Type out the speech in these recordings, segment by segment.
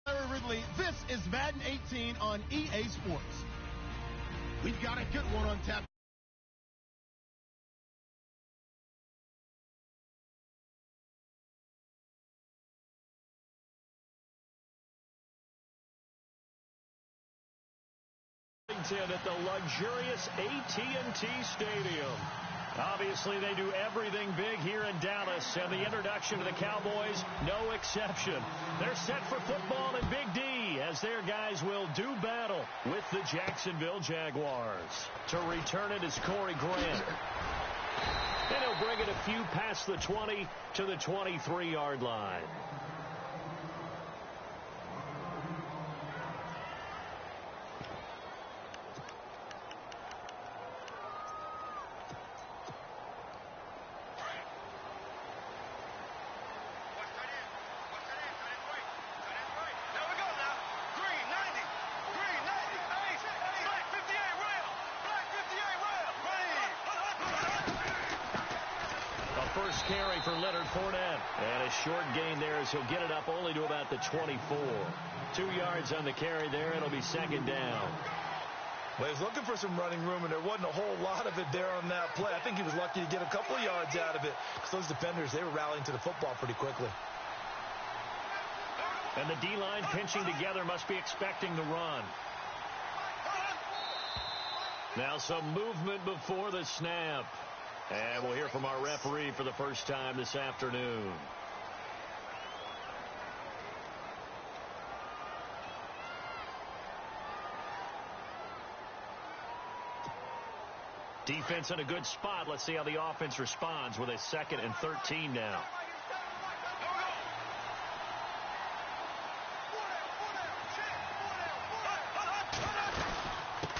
Ridley. This is Madden 18 on EA Sports. We've got a good one on tap. At the luxurious AT&T Stadium. Obviously, they do everything big here in Dallas, and the introduction to the Cowboys, no exception. They're set for football in Big D, as their guys will do battle with the Jacksonville Jaguars. To return it is Corey Grant. And he'll bring it a few past the 20 to the 23-yard line. First carry for Leonard Fournette. And a short gain there as he'll get it up only to about the 24. 2 yards on the carry there. It'll be second down. Well, he was looking for some running room, and there wasn't a whole lot of it there on that play. I think he was lucky to get a couple of yards out of it because those defenders, they were rallying to the football pretty quickly. And the D-line pinching together must be expecting the run. Now some movement before the snap. And we'll hear from our referee for the first time this afternoon. Defense in a good spot. Let's see how the offense responds with a 2nd and 13 now.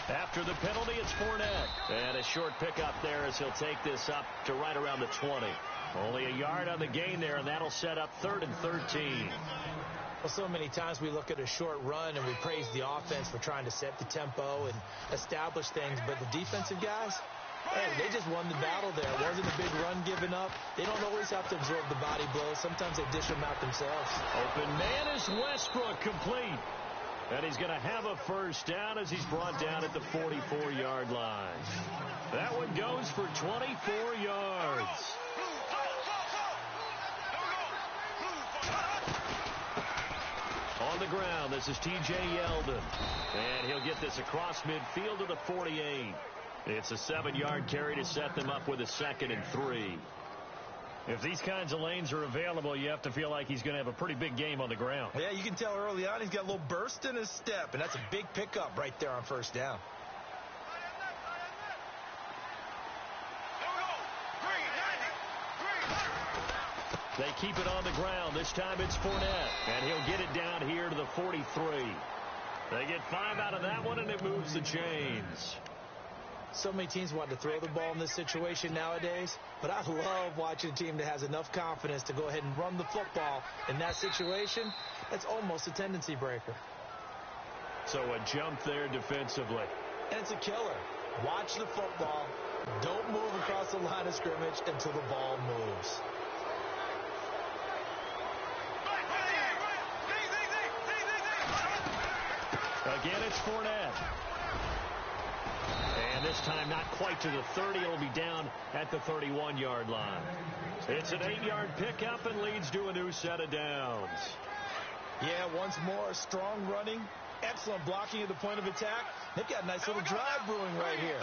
After the penalty, it's Fournette. And a short pickup there as he'll take this up to right around the 20. Only a yard on the gain there, and that'll set up 3rd and 13. Well, so many times we look at a short run and we praise the offense for trying to set the tempo and establish things. But the defensive guys, hey, they just won the battle there. It wasn't a big run given up. They don't always have to absorb the body blows. Sometimes they dish them out themselves. Open man is Westbrook, complete. And he's going to have a first down as he's brought down at the 44-yard line. That one goes for 24 yards. On the ground, this is T.J. Yeldon. And he'll get this across midfield to the 48. It's a 7-yard carry to set them up with a 2nd and 3. If these kinds of lanes are available, you have to feel like he's going to have a pretty big game on the ground. Yeah, you can tell early on he's got a little burst in his step, and that's a big pickup right there on first down. They keep it on the ground. This time it's Fournette, and he'll get it down here to the 43. They get 5 out of that one, and it moves the chains. So many teams want to throw the ball in this situation nowadays, but I love watching a team that has enough confidence to go ahead and run the football. In that situation, that's almost a tendency breaker. So a jump there defensively. And it's a killer. Watch the football. Don't move across the line of scrimmage until the ball moves. Again, it's Fournette. And this time not quite to the 30. It'll be down at the 31-yard line. It's an 8-yard pickup and leads to a new set of downs. Yeah, once more, strong running, excellent blocking at the point of attack. They've got a nice little drive brewing right here.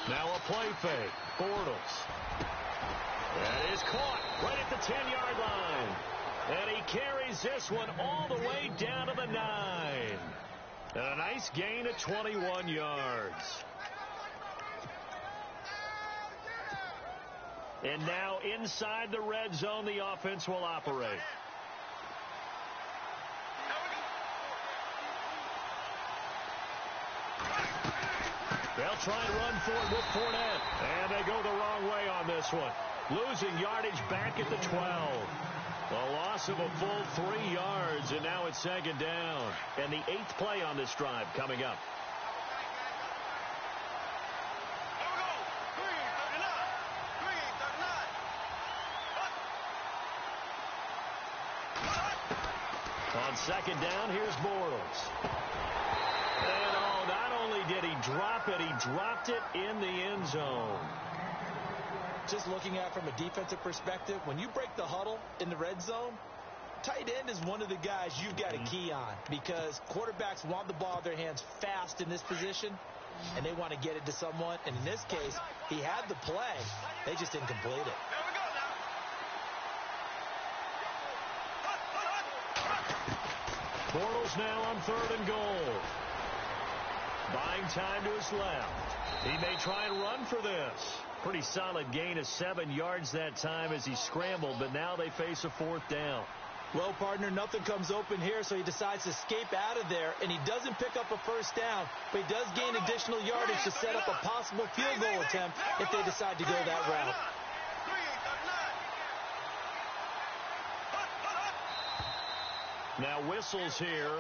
Now a play fake. Bortles. That is caught right at the 10-yard line. And he carries this one all the way down to the 9. And a nice gain of 21 yards. And now inside the red zone, the offense will operate. They'll try and run for it with Fournette. And they go the wrong way on this one. Losing yardage back at the 12. A loss of a full 3 yards, and now it's second down. And the 8th play on this drive coming up. On second down, here's Bortles. And not only did he drop it, he dropped it in the end zone. Just looking at it from a defensive perspective, when you break the huddle in the red zone, tight end is one of the guys you've got to key on because quarterbacks want the ball in their hands fast in this position, and they want to get it to someone. And in this case, he had the play. They just didn't complete it. Bortles now on 3rd and goal. Buying time to his left. He may try and run for this. Pretty solid gain of 7 yards that time as he scrambled, but now they face a 4th down. Well, partner, nothing comes open here, so he decides to escape out of there, and he doesn't pick up a 1st down, but he does gain additional yardage to set up a possible field goal attempt if they decide to go that route. Now whistles here,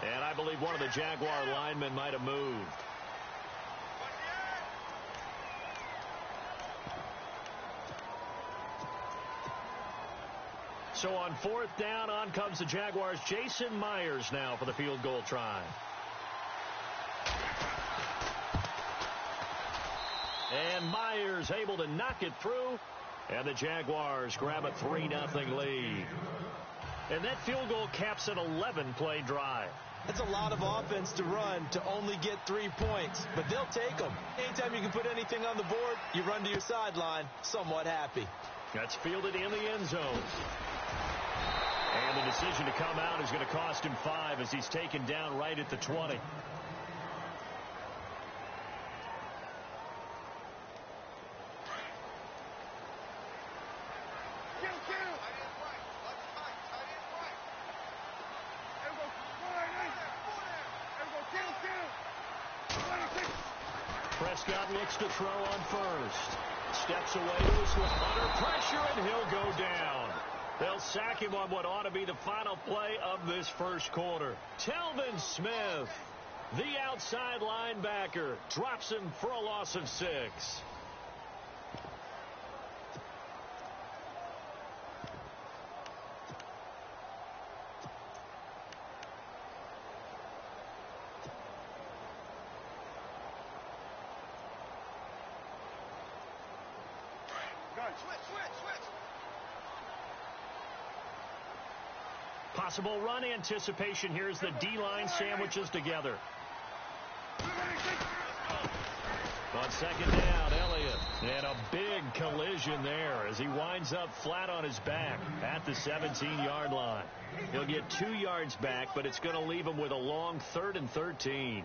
and I believe one of the Jaguar linemen might have moved. So on 4th down, on comes the Jaguars' Jason Myers now for the field goal try. And Myers able to knock it through, and the Jaguars grab a 3-0 lead. And that field goal caps an 11-play drive. That's a lot of offense to run to only get 3 points, but they'll take them. Anytime you can put anything on the board, you run to your sideline somewhat happy. That's fielded in the end zone. And the decision to come out is going to cost him 5 as he's taken down right at the 20. Prescott looks to throw on 1st. Steps away to his left. Under pressure, and he'll go down. They'll sack him on what ought to be the final play of this first quarter. Telvin Smith, the outside linebacker, drops him for a loss of 6. Possible run anticipation. Here's the D-line sandwiches together. On second down, Elliott. And a big collision there as he winds up flat on his back at the 17-yard line. He'll get 2 yards back, but it's going to leave him with a long 3rd and 13.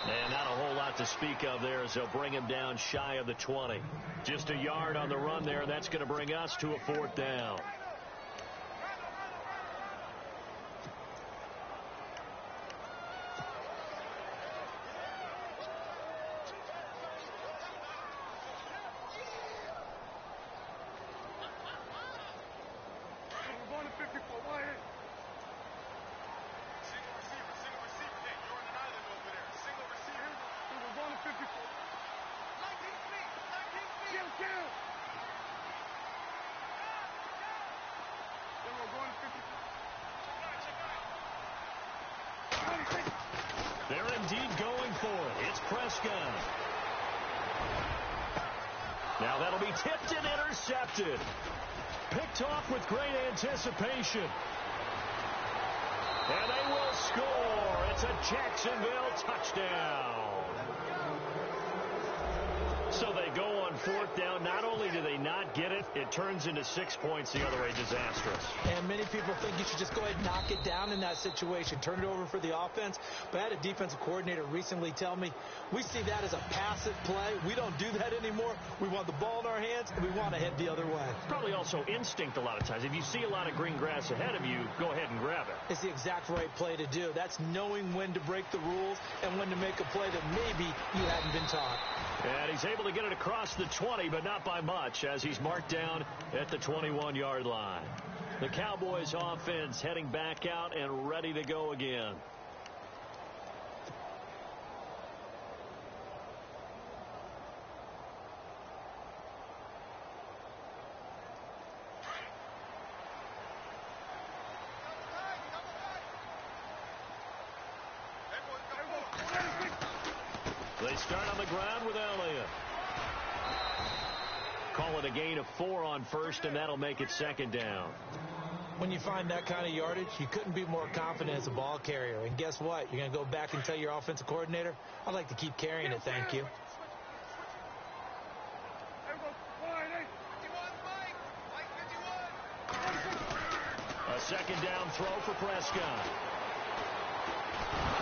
And not a whole lot to speak of there as they'll bring him down shy of the 20. Just a yard on the run there. That's going to bring us to a 4th down. They're indeed going for it. It's Prescott. Now that'll be tipped and intercepted. Picked off with great anticipation. And they will score. It's a Jacksonville touchdown. So they go on 4th down. Not only do they not get it, it turns into 6 points the other way. Disastrous. And many people think you should just go ahead and knock it down in that situation. Turn it over for the offense. But I had a defensive coordinator recently tell me, we see that as a passive play. We don't do that anymore. We want the ball in our hands, and we want to head the other way. Probably also instinct a lot of times. If you see a lot of green grass ahead of you, go ahead and grab it. It's the exact right play to do. That's knowing when to break the rules and when to make a play that maybe you hadn't been taught. And he's able to get it across the 20, but not by much, as he's marked down at the 21-yard line. The Cowboys offense heading back out and ready to go again. They start on the ground with Elliott. Call it a gain of 4 on first, and that'll make it second down. When you find that kind of yardage, you couldn't be more confident as a ball carrier. And guess what? You're going to go back and tell your offensive coordinator, I'd like to keep carrying it, thank you. A second down throw for Prescott.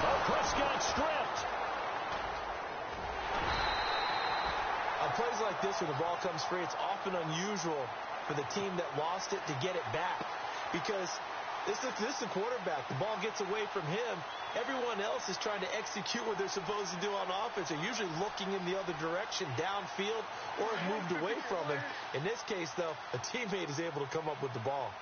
Oh, Prescott stripped. On plays like this, when the ball comes free, it's often unusual for the team that lost it to get it back. Because this is a quarterback. The ball gets away from him. Everyone else is trying to execute what they're supposed to do on offense. They're usually looking in the other direction, downfield, or have moved away from him. In this case, though, a teammate is able to come up with the ball.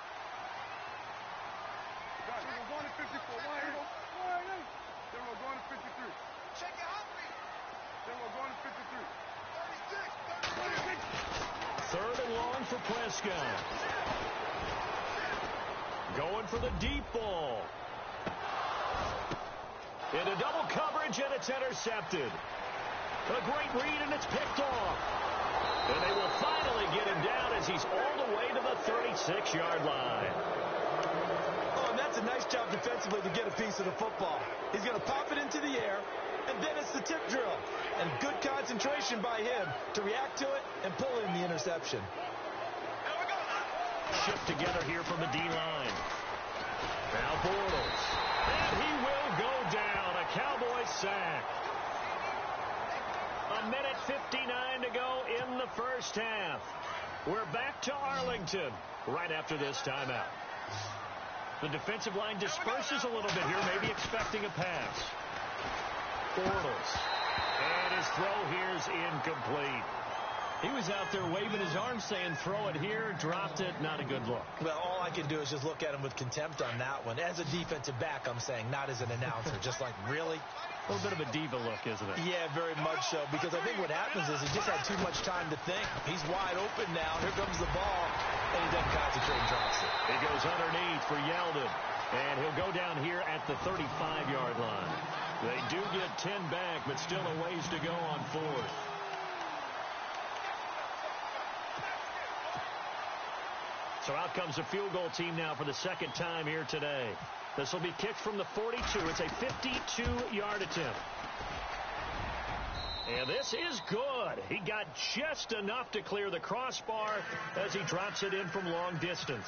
Third and long for Prescott. Going for the deep ball. Into double coverage, and it's intercepted. A great read, and it's picked off. And they will finally get him down as he's all the way to the 36-yard line. Oh, and that's a nice job defensively to get a piece of the football. He's going to pop it into the air, and then it's the tip drill. And good concentration by him to react to it and pull in the interception. Shift together here from the D-line. Now Bortles. And he will go down. A Cowboys sack. A minute 59 to go in the first half. We're back to Arlington right after this timeout. The defensive line disperses a little bit here, maybe expecting a pass. Bortles. And his throw here is incomplete. He was out there waving his arms saying, throw it here, dropped it, not a good look. Well, all I can do is just look at him with contempt on that one. As a defensive back, I'm saying, not as an announcer. Just like, really? A little bit of a diva look, isn't it? Yeah, very much so, because I think what happens is he just had too much time to think. He's wide open now. Here comes the ball, and he doesn't concentrate and drops it. He goes underneath for Yeldon, and he'll go down here at the 35-yard line. They do get 10 back, but still a ways to go on fourth. So out comes the field goal team now for the second time here today. This will be kicked from the 42. It's a 52-yard attempt. And this is good. He got just enough to clear the crossbar as he drops it in from long distance.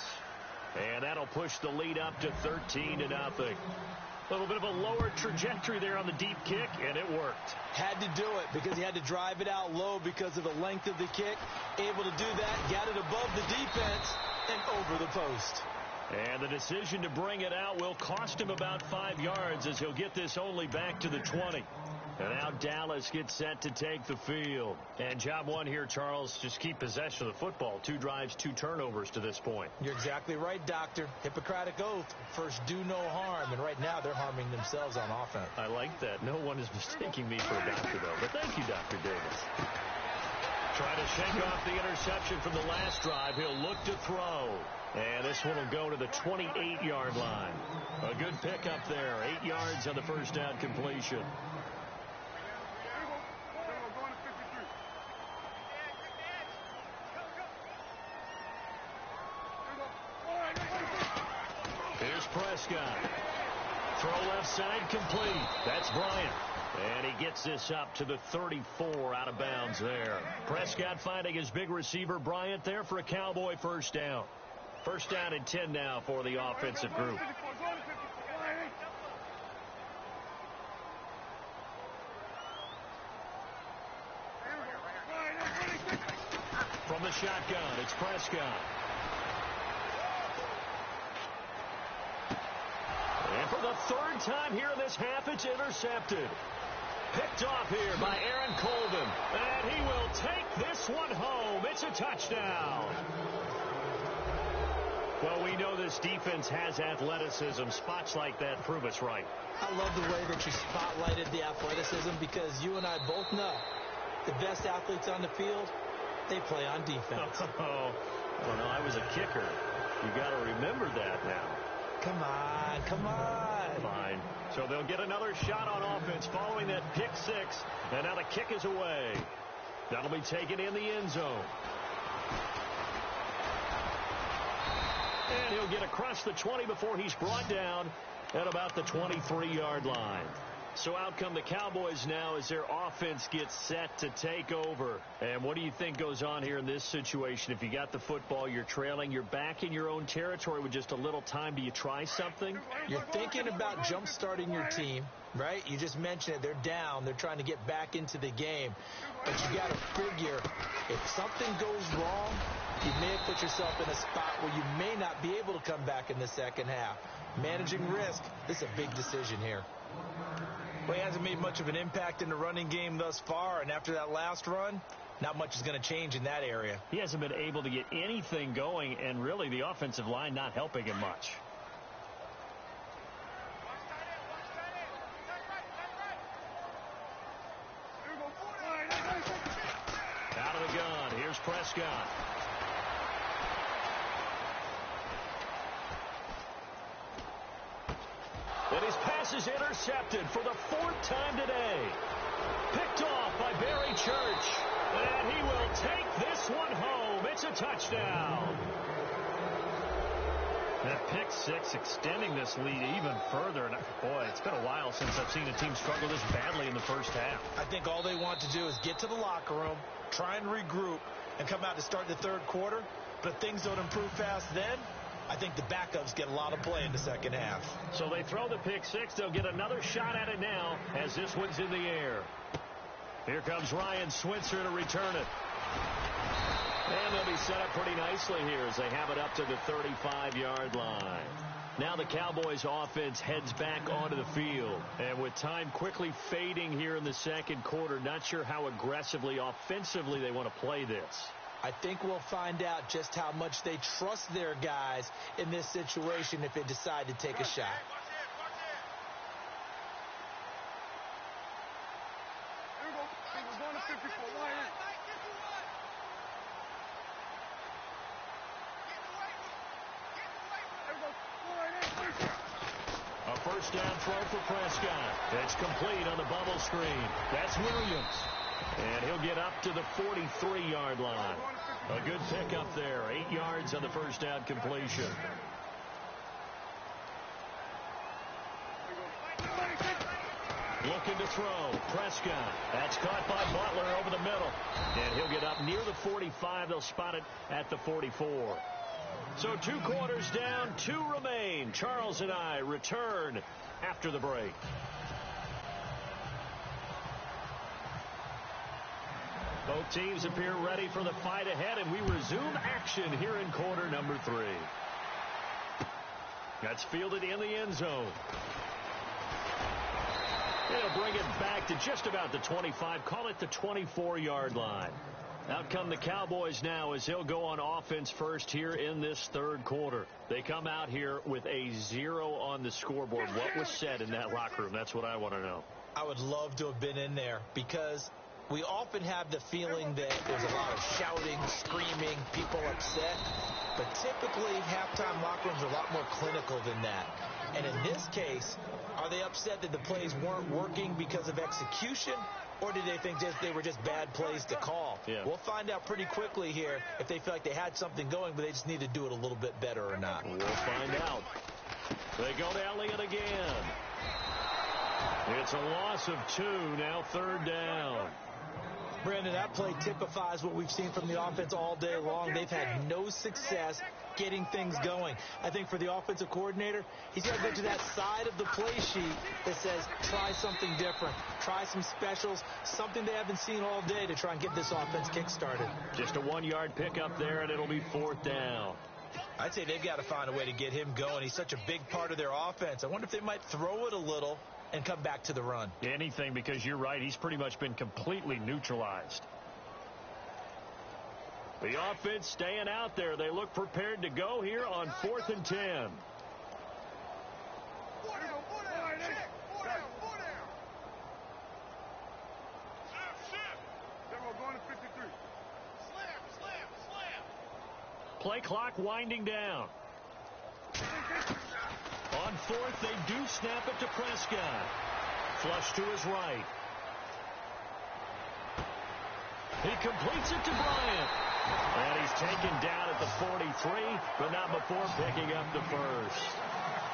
And that'll push the lead up to 13-0. A little bit of a lower trajectory there on the deep kick, and it worked. Had to do it because he had to drive it out low because of the length of the kick. Able to do that, got it above the defense and over the post. And the decision to bring it out will cost him about 5 yards as he'll get this only back to the 20. And now Dallas gets set to take the field. And job one here, Charles, just keep possession of the football. 2 drives, 2 turnovers to this point. You're exactly right, Doctor. Hippocratic oath. First, do no harm. And right now, they're harming themselves on offense. I like that. No one is mistaking me for a doctor, though. But thank you, Dr. Davis. Trying to shake off the interception from the last drive. He'll look to throw. And this one will go to the 28-yard line. A good pickup there. 8 yards on the first down completion. Here's Prescott. Throw left side complete. That's Bryant. And he gets this up to the 34 out of bounds there. Prescott finding his big receiver Bryant there for a Cowboy first down. First down and 10 now for the offensive group. From the shotgun, it's Prescott. And for the third time here in this half, it's intercepted. Picked off here by Aaron Colvin. And he will take this one home. It's a touchdown. Well, we know this defense has athleticism. Spots like that prove us right. I love the way that you spotlighted the athleticism because you and I both know the best athletes on the field, they play on defense. Oh, well, no, I was a kicker. You got to remember that now. Come on, come on. Fine. So they'll get another shot on offense following that pick six. And now the kick is away. That'll be taken in the end zone. And he'll get across the 20 before he's brought down at about the 23-yard line. So out come the Cowboys now as their offense gets set to take over. And what do you think goes on here in this situation? If you got the football, you're trailing, you're back in your own territory with just a little time. Do you try something? You're thinking about jump-starting your team, right? You just mentioned it. They're down. They're trying to get back into the game. But you got to figure if something goes wrong, you may have put yourself in a spot where you may not be able to come back in the second half. Managing risk, this is a big decision here. Well, he hasn't made much of an impact in the running game thus far, and after that last run, not much is going to change in that area. He hasn't been able to get anything going, and really the offensive line not helping him much. Out of the gun, here's Prescott. And his pass is intercepted for the fourth time today. Picked off by Barry Church. And he will take this one home. It's a touchdown. That pick six extending this lead even further. And boy, it's been a while since I've seen a team struggle this badly in the first half. I think all they want to do is get to the locker room, try and regroup, and come out to start the third quarter. But if things don't improve fast then, I think the backups get a lot of play in the second half. So they throw the pick six. They'll get another shot at it now as this one's in the air. Here comes Ryan Switzer to return it. And they'll be set up pretty nicely here as they have it up to the 35-yard line. Now the Cowboys offense heads back onto the field. And with time quickly fading here in the second quarter, not sure how aggressively, offensively they want to play this. I think we'll find out just how much they trust their guys in this situation if they decide to take a shot. A first down throw for Prescott. It's complete on the bubble screen. That's Williams. And he'll get up to the 43-yard line. A good pickup there. 8 yards on the first down completion. Looking to throw. Prescott. That's caught by Butler over the middle. And he'll get up near the 45. They'll spot it at the 44. So 2 quarters down, 2 remain. Charles and I return after the break. Both teams appear ready for the fight ahead, and we resume action here in quarter number 3. That's fielded in the end zone. They'll bring it back to just about the 25, call it the 24-yard line. Out come the Cowboys now as they'll go on offense first here in this third quarter. They come out here with a 0 on the scoreboard. What was said in that locker room? That's what I want to know. I would love to have been in there because we often have the feeling that there's a lot of shouting, screaming, people upset. But typically, halftime locker rooms are a lot more clinical than that. And in this case, are they upset that the plays weren't working because of execution? Or did they think they were just bad plays to call? Yeah. We'll find out pretty quickly here if they feel like they had something going, but they just need to do it a little bit better or not. We'll find out. They go to Elliott again. It's a loss of 2, now third down. Brandon, that play typifies what we've seen from the offense all day long. They've had no success getting things going. I think for the offensive coordinator, he's got to go to that side of the play sheet that says, try something different. Try some specials, something they haven't seen all day to try and get this offense kick-started. Just a 1-yard pickup there, and it'll be 4th down. I'd say they've got to find a way to get him going. He's such a big part of their offense. I wonder if they might throw it a little and come back to the run. Anything, because you're right. He's pretty much been completely neutralized. The offense staying out there. They look prepared to go here on 4th and 10. Play clock winding down. On 4th, they do snap it to Prescott. Flush to his right. He completes it to Bryant. And he's taken down at the 43, but not before picking up the first.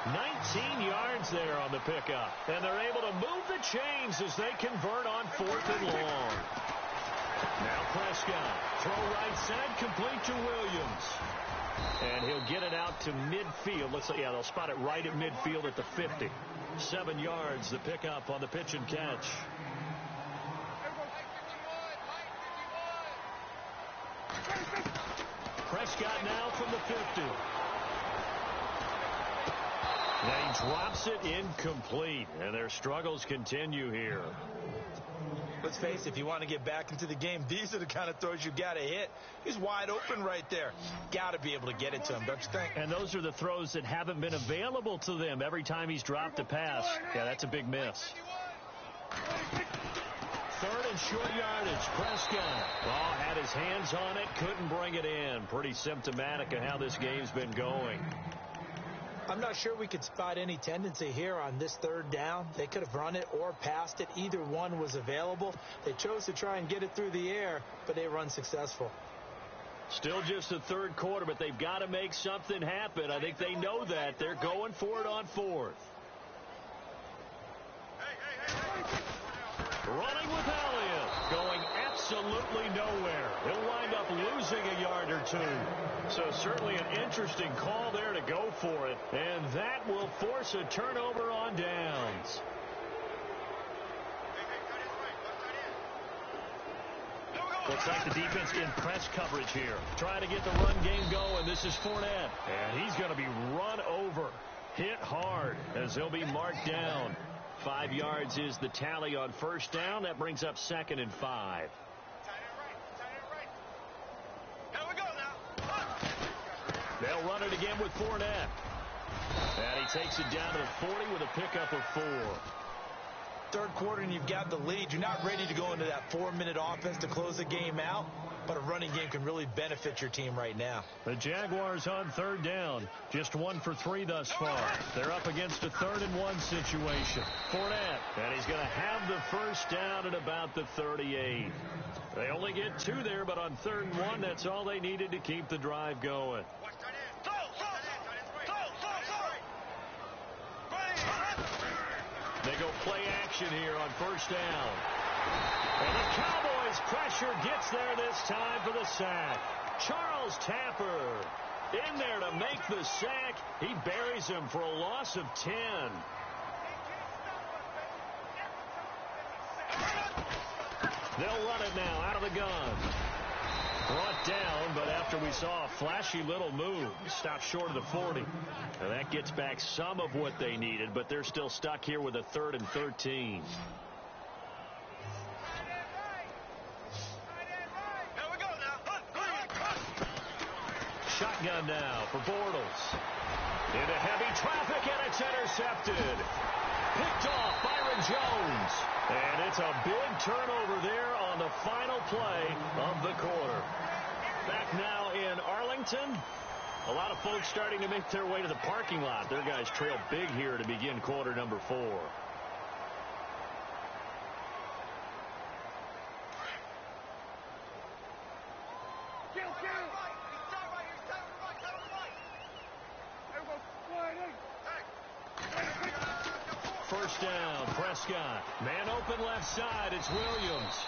19 yards there on the pickup. And they're able to move the chains as they convert on 4th and long. Now Prescott. Throw right side, complete to Williams. And he'll get it out to midfield. Looks like, yeah, they'll spot it right at midfield at the 50. 7 yards, the pickup on the pitch and catch. Prescott now from the 50. Now he drops it incomplete, and their struggles continue here. Let's face it, if you want to get back into the game, these are the kind of throws you got to hit. He's wide open right there. Got to be able to get it to him, don't you think? And those are the throws that haven't been available to them every time he's dropped a pass. Yeah, that's a big miss. 3rd and short yardage. Prescott. Oh, had his hands on it, couldn't bring it in. Pretty symptomatic of how this game's been going. I'm not sure we could spot any tendency here on this 3rd down. They could have run it or passed it. Either one was available. They chose to try and get it through the air, but they were unsuccessful. Still just the 3rd quarter, but they've got to make something happen. I think they know that. They're going for it on 4th. Running with Elliott. Going absolutely nowhere. He'll wind up losing a yard or 2. So certainly an interesting call there to go for it. And that will force a turnover on downs. Looks like the defense in press coverage here. Trying to get the run game going. This is Fournette. And he's going to be run over. Hit hard as he'll be marked down. 5 yards is the tally on 1st down. That brings up 2nd and 5. They'll run it again with Fournette. And he takes it down to the 40 with a pickup of 4. 3rd quarter and you've got the lead. You're not ready to go into that 4-minute offense to close the game out, but a running game can really benefit your team right now. The Jaguars on 3rd down. Just 1 for 3 thus far. They're up against a 3rd and 1 situation. Fournette, and he's going to have the 1st down at about the 38. They only get 2 there, but on 3rd and 1, that's all they needed to keep the drive going. They go play action here on 1st down. And the Cowboys pressure gets there this time for the sack. Charles Tapper in there to make the sack. He buries him for a loss of 10. They'll run it now out of the gun. Brought down, but after we saw a flashy little move, stopped short of the 40. And that gets back some of what they needed, but they're still stuck here with a 3rd and 13. Shotgun now for Bortles. Into heavy traffic, and it's intercepted. Picked off Byron Jones. And it's a big turnover there on the final play of the quarter. Back now in Arlington. A lot of folks starting to make their way to the parking lot. Their guys trail big here to begin quarter number 4. First down, Prescott. Man open left side, it's Williams.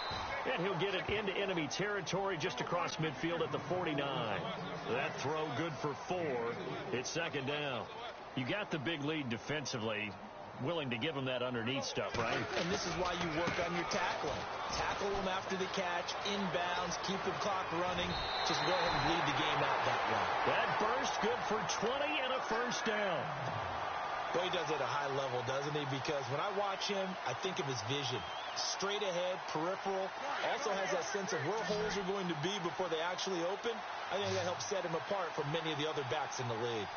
And he'll get it into enemy territory just across midfield at the 49. That throw good for 4. It's 2nd down. You got the big lead defensively. Willing to give them that underneath stuff, right? And this is why you work on your tackling. Tackle them after the catch, inbounds, keep the clock running. Just go ahead and bleed the game out that way. That burst good for 20 and a 1st down. Well, he does it at a high level, doesn't he? Because when I watch him, I think of his vision. Straight ahead, peripheral. Also has that sense of where holes are going to be before they actually open. I think that helps set him apart from many of the other backs in the league.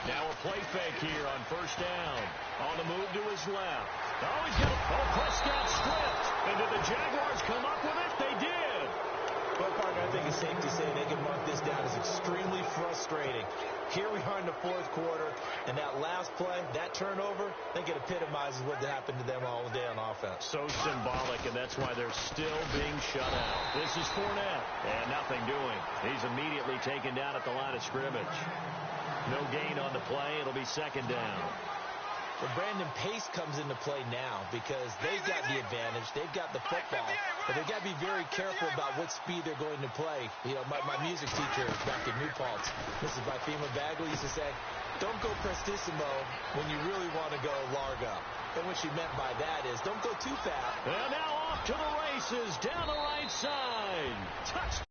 Now a play fake here on first down. On the move to his left. Oh, he's got Prescott stripped. And did the Jaguars come up with it? They did. Well, Parker, I think it's safe to say they can mark this down as extremely frustrating. Here we are in the fourth quarter, and that last play, that turnover, I think it epitomizes what happened to them all day on offense. So symbolic, and that's why they're still being shut out. This is Fournette, and nothing doing. He's immediately taken down at the line of scrimmage. No gain on the play. It'll be second down. Well, Brandon, pace comes into play now because they've got the advantage. They've got the football, but they've got to be very careful about what speed they're going to play. You know, my music teacher back in New Paltz, Mrs. Bifema Bagley, used to say, don't go prestissimo when you really want to go largo. And what she meant by that is don't go too fast. And now off to the races down the right side. Touch.